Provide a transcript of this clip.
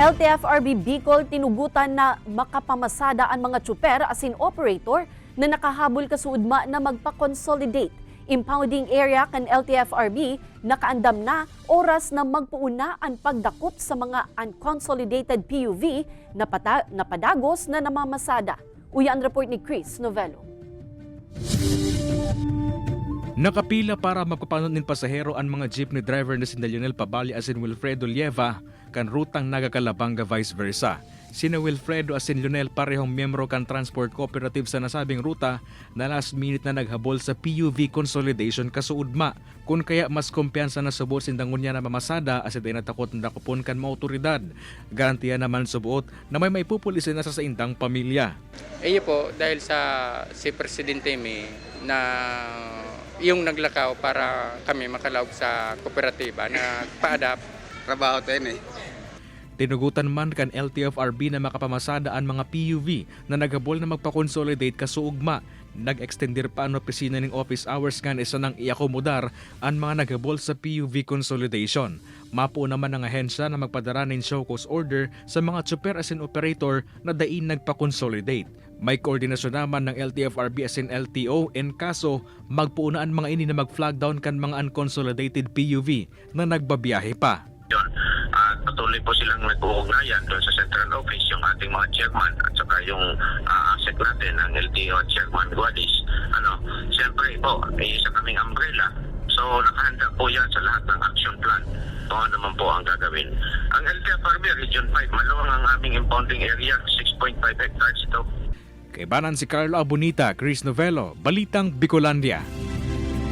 LTFRB Bicol tinugutan na makapamasada ang mga tsuper as in operator na nakahabol kasuudma na magpa-consolidate. Impounding area kan LTFRB nakaandam na oras na magpuuna ang pagdakop sa mga unconsolidated PUV na padagos na namamasada. Uya ang report ni Chris Novello. Nakapila para magpapanot ng pasahero ang mga jeepney driver na si Lionel Pabali as in Wilfredo Lieva kan rutang Naga-Calabanga vice versa. Sina Wilfredo as in Lionel parehong miyembro kan transport cooperative sa nasabing ruta na last minute na naghabol sa PUV consolidation kasuudma. Kung kaya mas kumpiyansa na subot sindangon niya na mamasada as ito natakot na dakupon kan mga otoridad. Garantiya naman subuot na may maipupulisin na sa indang pamilya. Po dahil si Presidente May na yung naglakaw para kami makalawag sa kooperatiba na pa-adapt. Trabaho tayo Tinugutan man kan LTFRB na makapamasada ang mga PUV na naghabol na magpa-consolidate kasuugma. Nag-extender pa ang opisina ng office hours nga isa nang iakomodar ang mga naghabol sa PUV consolidation. Mapo naman ang ahensya na magpadara ng show cause order sa mga tsuper as in operator na dain nagpa-consolidate. May koordinasyon naman ng LTFRB as in LTO in kaso magpuunaan mga ini na mag-flag down kan mga unconsolidated PUV na nagbabiyahe pa. At patuloy po silang nag-uugnayan doon sa central office yung ating mga chairman at saka yung asset natin ang LTO at chairman Guadis. Siyempre po, may isa kaming umbrella. So nakahanda po yan sa lahat ng action plan. Kung ano naman po ang gagawin. Ang LTFRB Region 5, maluwang ang aming impounding area, 6.5 hectares ito. Kaibanan si Carlo Abonita, Chris Novello, Balitang Bicolandia.